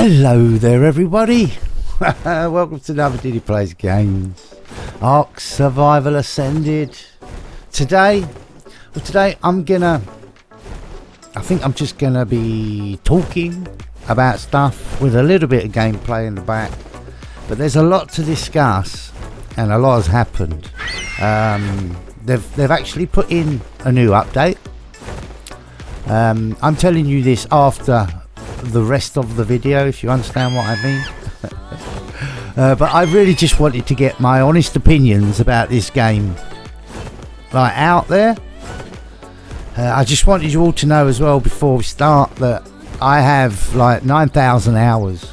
Hello there everybody. Welcome to another Diddy Plays Games Ark Survival Ascended. Today I'm just gonna be talking about stuff with a little bit of gameplay in the back, but there's a lot to discuss and a lot has happened. They've actually put in a new update. I'm telling you this after the rest of the video, if you understand what I mean. But I really just wanted to get my honest opinions about this game out there. I just wanted you all to know as well before we start that I have 9,000 hours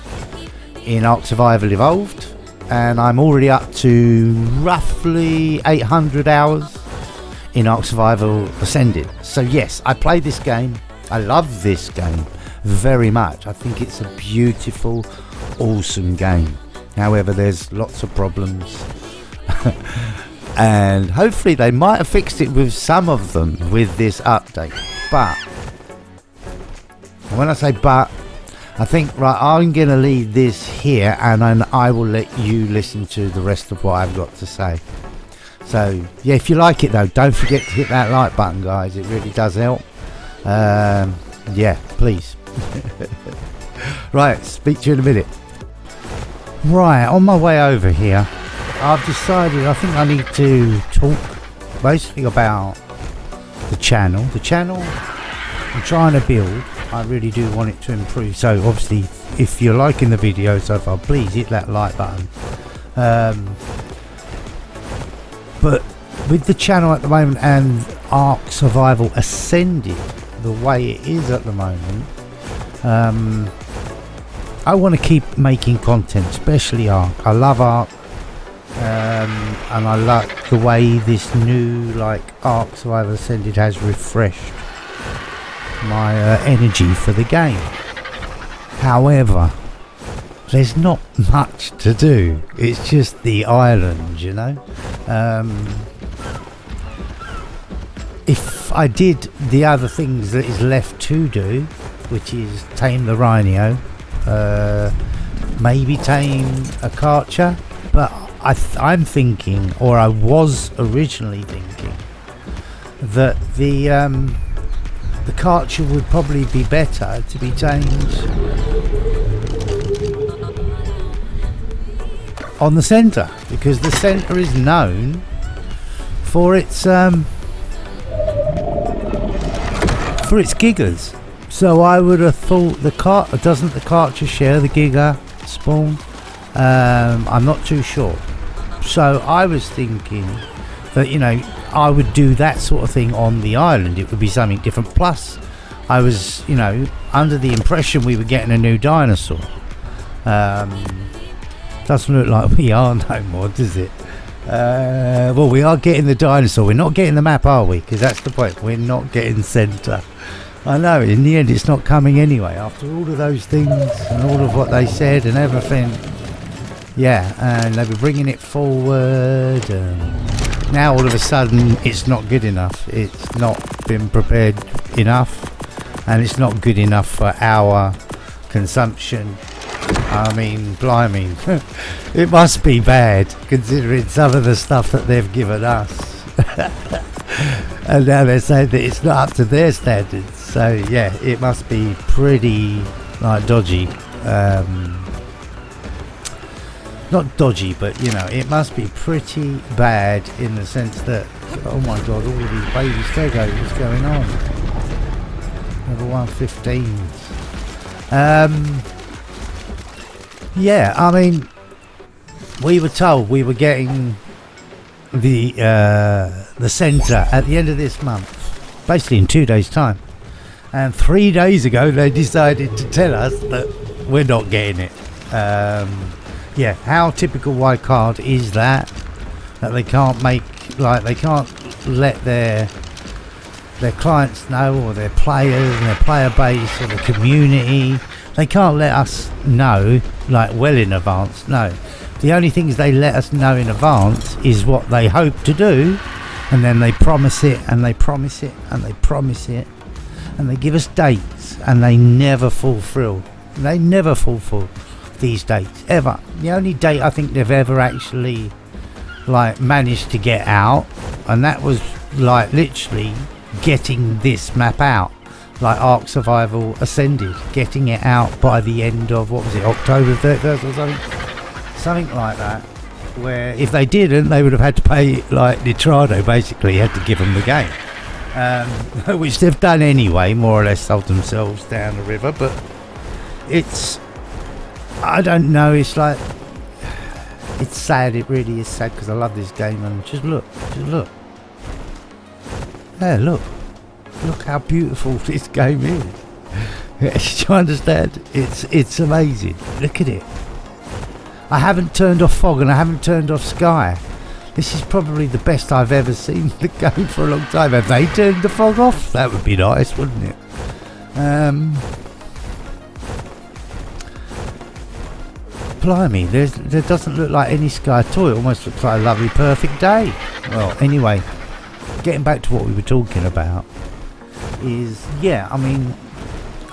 in Ark Survival Evolved, and I'm already up to roughly 800 hours in Ark Survival Ascended. So yes, I play this game. I love this game very much. I think it's a beautiful, awesome game. However, there's lots of problems and hopefully they might have fixed it with some of them with this update. But when I say but, I think I'm gonna leave this here and then I will let you listen to the rest of what I've got to say. So yeah, if you like it though, don't forget to hit that like button, guys. It really does help. Yeah, please. Right, speak to you in a minute. Right, on my way over here, I've decided I think I need to talk basically about the channel. The channel I'm trying to build, I really do want it to improve. So obviously, if you're liking the video so far, please hit that like button. But with the channel at the moment and Ark Survival Ascended the way it is at the moment, I want to keep making content, especially Ark. I love Ark, and I like the way this new Ark Survival Ascended has refreshed my energy for the game. However, there's not much to do. It's just the island, you know. If I did the other things that is left to do, which is tame the rhino, maybe tame a karcher, but I'm thinking, or I was originally thinking, that the karcher would probably be better to be tamed on the centre, because the centre is known for its gigas. So I would have thought doesn't the karcher share the giga spawn? I'm not too sure. So I was thinking that, you know, I would do that sort of thing on the island. It would be something different. Plus, I was, you know, under the impression we were getting a new dinosaur. Doesn't look like we are no more, does it? Well, we are getting the dinosaur. We're not getting the map, are we? Because that's the point. We're not getting centre. I know, in the end it's not coming anyway, after all of those things and all of what they said and everything. Yeah, and they were bringing it forward, and now all of a sudden it's not good enough. It's not been prepared enough, and it's not good enough for our consumption. I mean, blimey, it must be bad considering some of the stuff that they've given us. And now they're saying that it's not up to their standards. So yeah, it must be pretty dodgy. Not dodgy, but you know, it must be pretty bad in the sense that, oh my god, all of these baby stegos, what's going on? Level 115s. Yeah, I mean, we were told we were getting the centre at the end of this month, basically in 2 days' time. And 3 days ago, they decided to tell us that we're not getting it. Yeah, how typical white card is that they can't make, they can't let their clients know, or their players and their player base or the community, they can't let us know well in advance. No, the only things they let us know in advance is what they hope to do, and then they promise it and they promise it and they promise it, and they give us dates and they never fulfill They never fulfill these dates, ever. The only date I think they've ever actually like managed to get out, and that was like literally getting this map out, like Ark Survival Ascended, getting it out by the end of, what was it, October 31st or something like that, where if they didn't, they would have had to pay, like Nitrado basically had to give them the game, which they've done anyway, more or less sold themselves down the river. But it's, I don't know, it's like, it's sad, it really is sad, because I love this game. And just look, yeah, look how beautiful this game is. Do you understand? It's amazing. Look at it. I haven't turned off fog and I haven't turned off sky. This is probably the best I've ever seen the game for a long time. Have they turned the fog off? That would be nice, wouldn't it? Blimey, there doesn't look like any sky at all. It almost looks like a lovely, perfect day. Well, anyway, getting back to what we were talking about is, yeah, I mean,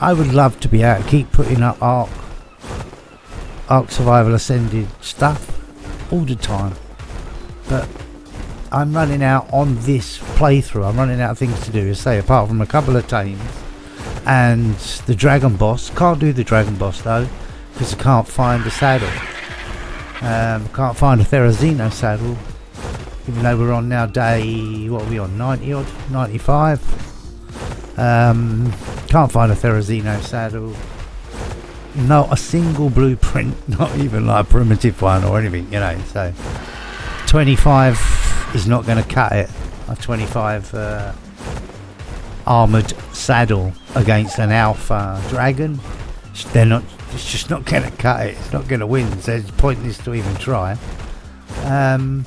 I would love to be able to keep putting up Ark Survival Ascended stuff all the time, but I'm running out on this playthrough. I'm running out of things to do, as say, apart from a couple of tames and the dragon boss. Can't do the dragon boss though, because I can't find the saddle. Can't find a Therazino saddle, even though we're on now day, what are we on, 90 odd, 95. Can't find a Therazino saddle. Not a single blueprint, not even like a primitive one or anything, you know. So 25 is not going to cut it. A 25 armoured saddle against an alpha dragon, they're not. It's just not going to cut it. It's not going to win. So it's pointless to even try. And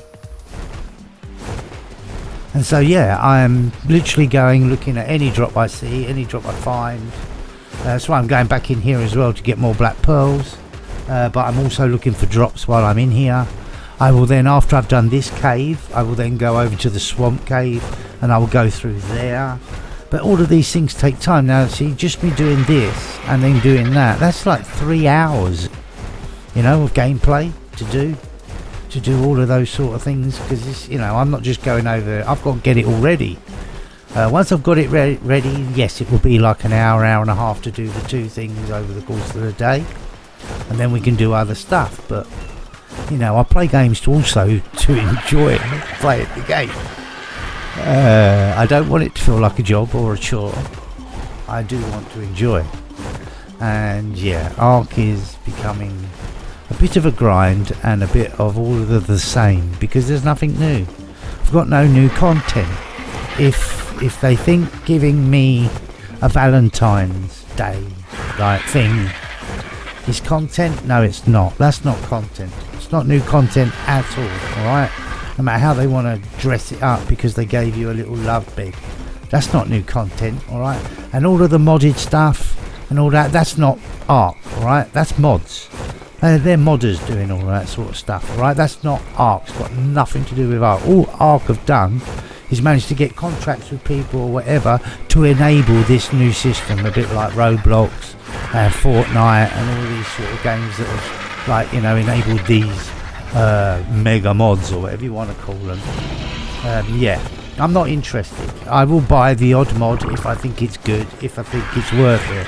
so yeah, I'm literally looking at any drop I see, any drop I find. That's why I'm going back in here as well to get more black pearls. But I'm also looking for drops while I'm in here. I will then, after I've done this cave, I will then go over to the swamp cave and I will go through there. But all of these things take time. Now, see, just me doing this and then doing that, that's like 3 hours, you know, of gameplay to do all of those sort of things. Because it's, you know, I'm not just going over, I've got to get it all ready. Once I've got it ready, yes, it will be like an hour and a half to do the two things over the course of the day, and then we can do other stuff. But you know, I play games to also to enjoy playing the game. I don't want it to feel like a job or a chore. I do want to enjoy. And yeah, Ark is becoming a bit of a grind and a bit of all of the same, because there's nothing new. I've got no new content. If they think giving me a Valentine's Day like thing is content, no, it's not. That's not content. It's not new content at all. Alright, no matter how they want to dress it up because they gave you a little love bed, that's not new content. Alright, and all of the modded stuff and all that, that's not Ark. Alright, that's mods. They're modders doing all that sort of stuff. Alright, that's not Ark. It's got nothing to do with Ark. All Ark have done is managed to get contracts with people or whatever to enable this new system, a bit like Roblox and Fortnite and all these sort of games that have, like, you know, enabled these mega mods or whatever you want to call them. Yeah, I'm not interested. I will buy the odd mod if I think it's good, if I think it's worth it.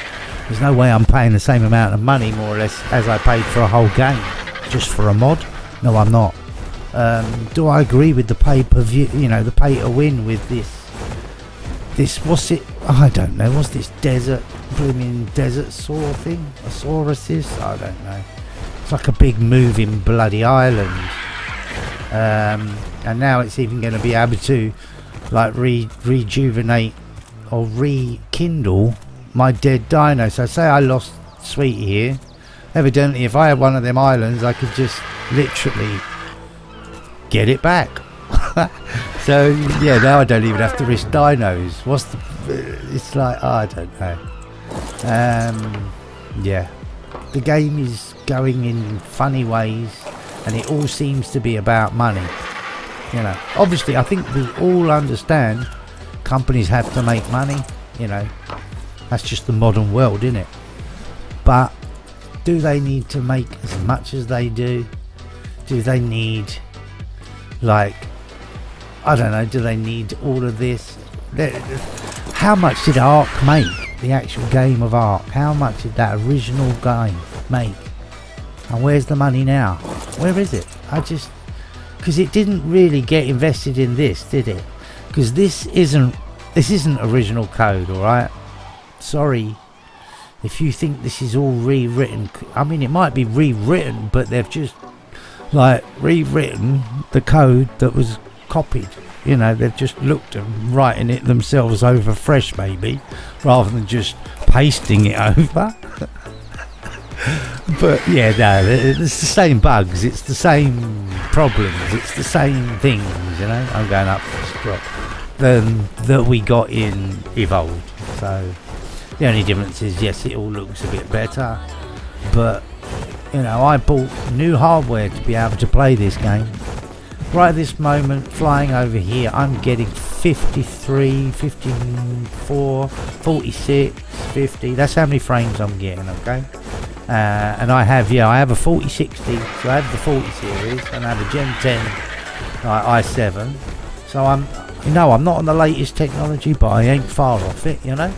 There's no way I'm paying the same amount of money, more or less, as I paid for a whole game just for a mod. No, I'm not. Do I agree with the pay-per-view, you know, the pay-to-win with this, what's it, I don't know, what's this blooming desert saw thing, a sauruses, I don't know. It's like a big moving bloody island. And now it's even going to be able to, like, rejuvenate or rekindle my dead dino. So say I lost Sweetie here, evidently if I had one of them islands I could just literally get it back. So yeah, now I don't even have to risk dinos. It's like, oh, I don't know. Yeah, the game is going in funny ways and it all seems to be about money, you know. Obviously I think we all understand companies have to make money, you know, that's just the modern world, isn't it? But Do they need to make as much as they do? Do they need, like, I don't know, do they need all of this? How much did Ark make? The actual game of Ark. How much did that original game make? And where's the money now? Where is it? Because it didn't really get invested in this, did it? Because this isn't original code, alright? Sorry if you think this is all rewritten. I mean, it might be rewritten, but they've just like rewritten the code that was copied. You know, they've just looked at writing it themselves over fresh, maybe, rather than just pasting it over. But yeah, no, it's the same bugs, it's the same problems, it's the same things, you know. I'm going up this drop that we got in Evolved. So the only difference is, yes, it all looks a bit better, but you know, I bought new hardware to be able to play this game. Right at this moment, flying over here, I'm getting 53, 54, 46, 50. That's how many frames I'm getting, okay? And I have a 4060, so I have the 40 series, and I have a Gen 10 i7. So I'm not on the latest technology, but I ain't far off it, you know?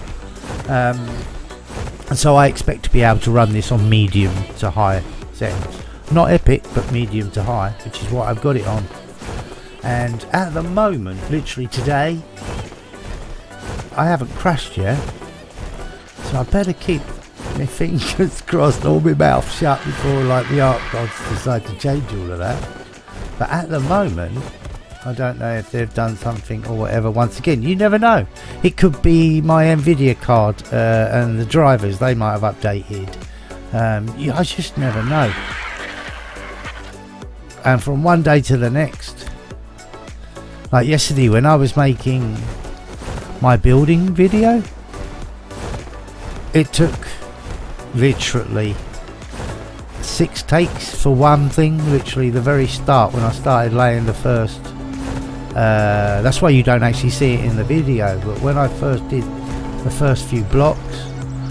And so I expect to be able to run this on medium to high settings. Not epic, but medium to high, which is what I've got it on. And at the moment, literally today, I haven't crashed yet, so I better keep my fingers crossed, all my mouth shut before like the Ark gods decide to change all of that. But at the moment, I don't know if they've done something or whatever. Once again, you never know. It could be my Nvidia card and the drivers, they might have updated. I just never know. And from one day to the next, like yesterday when I was making my building video, it took literally 6 takes for one thing. Literally the very start, when I started laying the first that's why you don't actually see it in the video, but when I first did the first few blocks,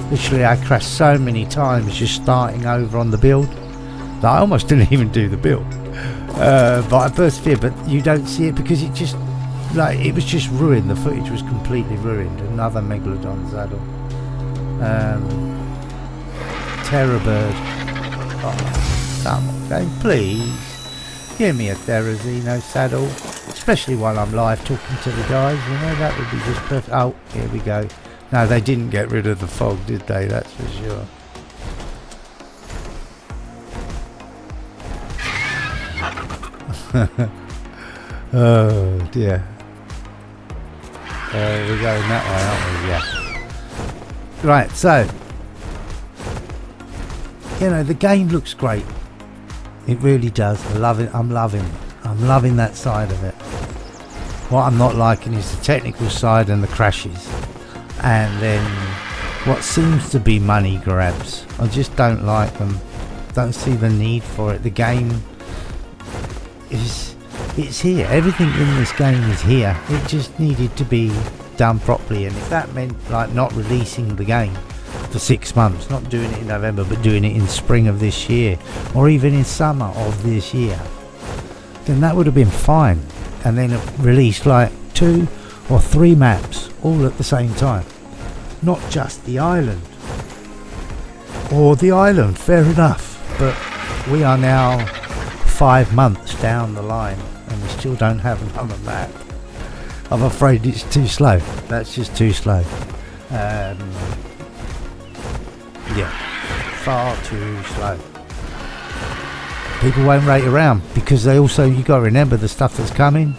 literally I crashed so many times just starting over on the build that I almost didn't even do the build. But I persevered, but you don't see it because it just, like, it was just ruined. The footage was completely ruined. Another Megalodon saddle. Terrorbird. Oh, come on, game, please. Give me a Therizino saddle. Especially while I'm live talking to the guys, you know, that would be just perfect. Oh, here we go. No, they didn't get rid of the fog, did they? That's for sure. Oh dear. We're going that way, aren't we? Yeah. Right, so you know, the game looks great. It really does. I love it. I'm loving that side of it. What I'm not liking is the technical side and the crashes, and then what seems to be money grabs. I just don't like them. Don't see the need for it. The game it's here. Everything in this game is here. It just needed to be done properly, and if that meant like not releasing the game for 6 months, not doing it in November but doing it in spring of this year, or even in summer of this year, then that would have been fine. And then released like 2 or 3 maps all at the same time, not just the island. Or the island, fair enough, but we are now 5 months down the line and we still don't have another map. I'm afraid it's too slow. That's just too slow. Yeah, far too slow. People won't rate around because they also, you got to remember the stuff that's coming.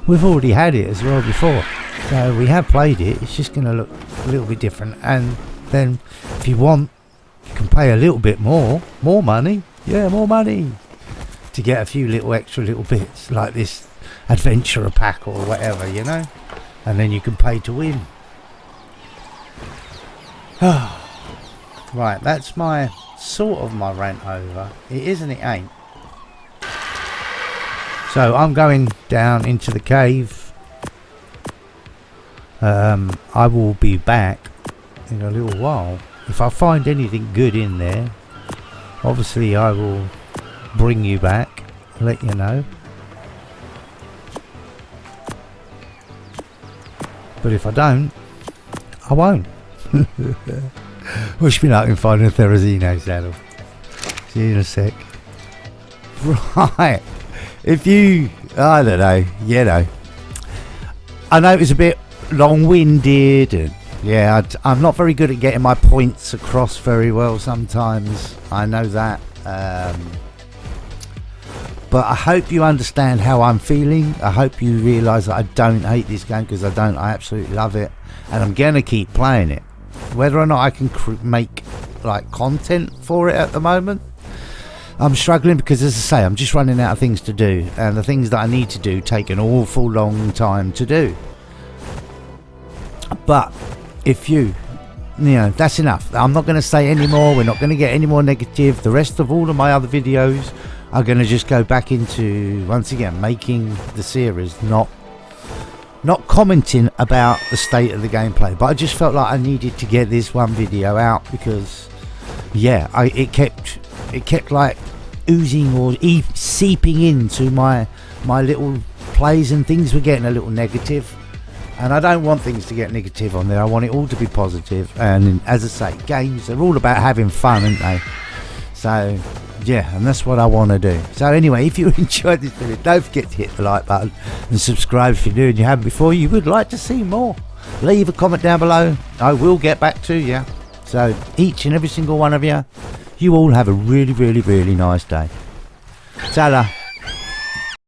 We've already had it as well before, so we have played it. It's just going to look a little bit different. And then if you want, you can pay a little bit more money. Yeah, more money to get a few little extra little bits like this adventurer pack or whatever, you know. And then you can pay to win. Right, that's my sort of my rant over. It is and it ain't. So I'm going down into the cave. I will be back in a little while. If I find anything good in there, obviously I will bring you back, let you know. But if I don't, I won't. Wish me luck in finding a Therizino saddle. See you in a sec. Right. If you, I don't know, you know. I know it was a bit long-winded and yeah, I'm not very good at getting my points across very well sometimes. I know that. But I hope you understand how I'm feeling. I hope you realise that I don't hate this game, because I don't. I absolutely love it. And I'm going to keep playing it. Whether or not I can make like content for it at the moment, I'm struggling, because as I say, I'm just running out of things to do. And the things that I need to do take an awful long time to do. But if you know, that's enough. I'm not going to say any more. We're not going to get any more negative. The rest of all of my other videos are going to just go back into, once again, making the series, not commenting about the state of the gameplay. But I just felt like I needed to get this one video out, because yeah, it kept like oozing or seeping into my little plays, and things were getting a little negative. And I don't want things to get negative on there. I want it all to be positive. And as I say, games, they're all about having fun, aren't they? So yeah, and that's what I want to do. So anyway, if you enjoyed this video, don't forget to hit the like button and subscribe if you're new and you haven't before. You would like to see more, leave a comment down below. I will get back to you. So each and every single one of you, you all have a really, really, really nice day. Ta-da.